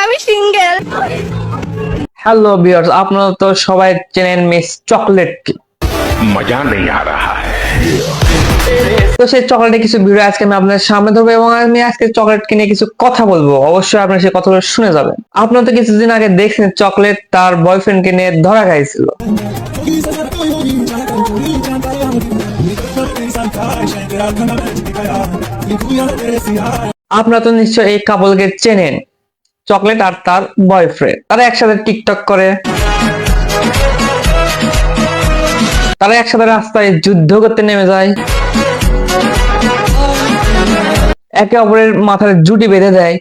আমি single. Hello viewers, আপনারা তো সবাই চেনেন মিস চকলেটকে। मजा नहीं आ रहा है। তো সেই চকলেটের কিছু ভিডিও আজকে আমি আপনাদের সামনে ধরবো এবং আমি আজকে চকলেটকে নিয়ে কিছু কথা বলবো। অবশ্যই আপনারা সেই কথাগুলো শুনে যাবেন। আপনারা তো কিছুদিন আগে দেখছেন চকলেট তার বয়ফ্রেন্ডকে নিয়ে ধরা খাইছিল। আপনারা তো নিশ্চয়ই এই কাপলকে চেনেন, চকলেট আর তার বয়ফ্রেন্ড। তারা একসাথে টিকটক করে, তারা একসাথে রাস্তায় যুদ্ধ করতে নেমে যায়, একে অপরের মাথায় জুটি বেঁধে দেয়,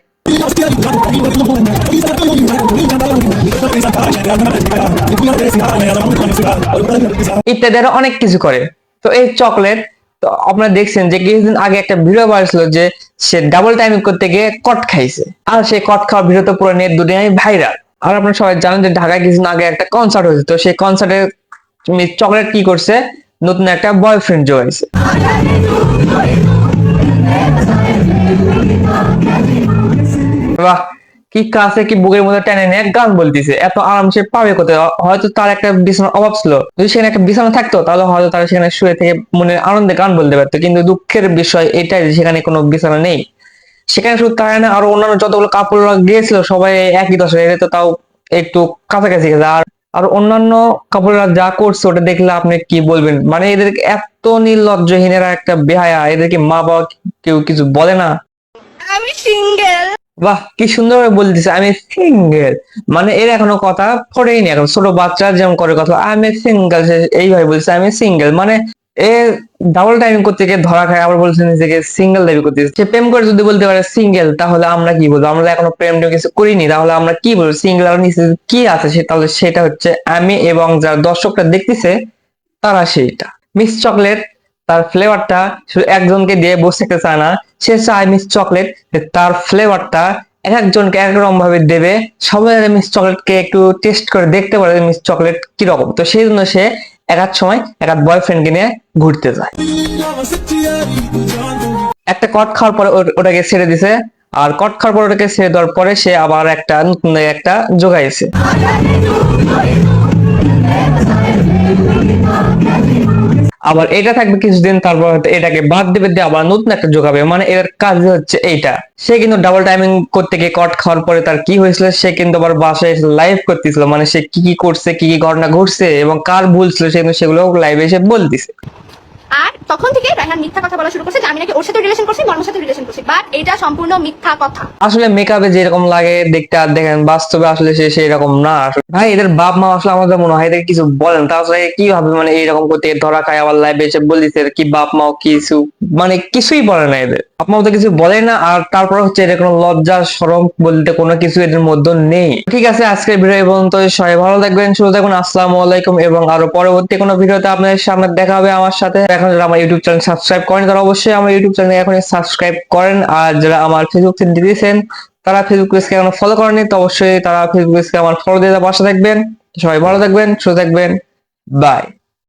ইত্যাদি আরো অনেক কিছু করে। তো এই চকলেট, তো আপনারা দেখছেন যে কিছুদিন আগে একটা ভিডিও বাড়ছিল যে সে ডাবল টাইমিং করতে গিয়ে কট খাইছে, আর সেই কট খাওয়ার ভিডিও তো পুরো নেট দুনিয়ায় ভাইরাল। আর আপনারা সবাই জানেন যে ঢাকায় কিছুদিন আগে একটা কনসার্ট হয়েছে। তো সেই কনসার্টে মিস চকলেট কি করছে, নতুন একটা বয়ফ্রেন্ড জোগাইছে। বাহ, কি কাছে কি বুকের মধ্যে টেনে নিয়ে গান বলতেছে, এত আরাম সে পাবে কোথায়? হয়তো তার একটা বিছানার অভাব ছিল, যদি সেখানে একটা বিছানা থাকতো তাহলে হয়তো তারা সেখানে শুয়ে থেকে মনের আনন্দে গান বলতে পারতো। কিন্তু দুঃখের বিষয় এটাই যে সেখানে কোনো বিছানা নেই। সেখানে শুধু তাই না, আরো অন্যান্য যতগুলো কাপড় গিয়েছিল সবাই একই দশা, এর তো তাও একটু কাছাকাছি গেছে। আর অন্যান্য কাপড়রা যা করছে ওটা দেখলে আপনি কি বলবেন? মানে এদের এত নির্লজ্জহীন, এরা একটা বেহায়া, এদেরকে মা বাবা কেউ কিছু বলে না? আমি সিঙ্গেল। বাহ, কি সুন্দর ভাবে বলতেছে আমি সিঙ্গেল। মানে এর এখনো কথা ফোটেনি, এখন ছোট বাচ্চা যেমন করে কথা আমি সিঙ্গেল, এইভাবে বলছে আমি সিঙ্গেল। মানে এ ডাবল টাইমিং করতে গিয়ে ধরা খায়, আবার বলছে নিজেকে সিঙ্গেল দাবি করতেছে। সে প্রেম করে যদি বলতে পারে সিঙ্গেল, তাহলে আমরা কি বলবো? আমরা এখনো প্রেম কিছু করিনি, তাহলে আমরা কি বলবো? সিঙ্গেল আর নিচে কি আছে সে, তাহলে সেটা হচ্ছে আমি, এবং যারা দর্শকরা দেখতেছে তারা সেইটা। মিস চকলেট তার ফ্লেভারটা শুধু একজনকে দিয়ে বসে থাকতে চায় না, সে চায় মিস চকলেট তার ফ্লেভারটা এক একজনকে একরকম ভাবে দেবে, সবাই মিস চকলেটকে একটু টেস্ট করে দেখতে পারে মিস চকলেট কিরকম। তো সেই জন্য সে এক এক সময় এক এক বয়ফ্রেন্ডকে নিয়ে ঘুরতে যায়। একটা কট খাওয়ার পরে ওটাকে ছেড়ে দিছে, আর কট খাওয়ার পর ওটাকে ছেড়ে দেওয়ার পরে সে আবার একটা নতুন একটা জোগাইছে। আবার এটা থাকবে কিছুদিন, তারপর এটাকে বাদ দিবে, দিয়ে আবার নতুন একটা জোগাবে। মানে এর কাজ হচ্ছে এইটা। সে কিন্তু ডাবল টাইমিং করতে গিয়ে কট খাওয়ার পরে তার কি হয়েছিল, সে কিন্তু আবার বাসায় এসে লাইভ করতেছিল। মানে সে কি কি করছে, কি কি ঘটনা ঘটছে এবং কার ভুল ছিল, সে কিন্তু সেগুলো লাইভে এসে বলতেছে। আর তখন থেকে রায়হান মিথ্যা কথা বলা শুরু করছে যে আমি নাকি ওর সাথে রিলেশন করছি, মর্মের সাথে রিলেশন করছি, বাট এটা সম্পূর্ণ মিথ্যা কথা। আসলে মেকআপে যেরকম লাগে দেখতে আর দেখেন, বাস্তবে আসলে সে সেরকম না। ভাই এদের বাপ মা আসলে আমাদের মনে হয় এদের কিছু বলেন, তাহলে কি ভাবে? মানে এইরকম করতে ধরা খায় আবার লাইভে এসে বলতেছে, কি বাপ মাও কিছু মানে কিছুই বলে না, এদের বাপ মাও তো কিছু বলে না। আর তারপর হচ্ছে এদের কোনো লজ্জা শরম বলতে কোনো কিছু এদের মধ্যে নেই। ঠিক আছে, আজকের ভিডিও এই পর্যন্ত। সবাই ভালো থাকবেন, সুস্থ থাকুন, আসসালামু আলাইকুম। এবং আরো পরবর্তী কোনো ভিডিওতে আপনাদের সামনে দেখা হবে আমার সাথে। এখন যারা আমার ইউটিউব চ্যানেল সাবস্ক্রাইব করেন তারা অবশ্যই আমার ইউটিউব চ্যানেল এখন সাবস্ক্রাইব করেন। আর যারা আমার ফেসবুক পেজ দিয়েছেন তারা ফেসবুক পেজকে এখনো ফলো করেনি, তো অবশ্যই তারা ফেসবুক পেজকে আমার ফলো দিয়ে পাশে থাকবেন। সবাই ভালো থাকবেন, সুস্থ থাকবেন, বাই।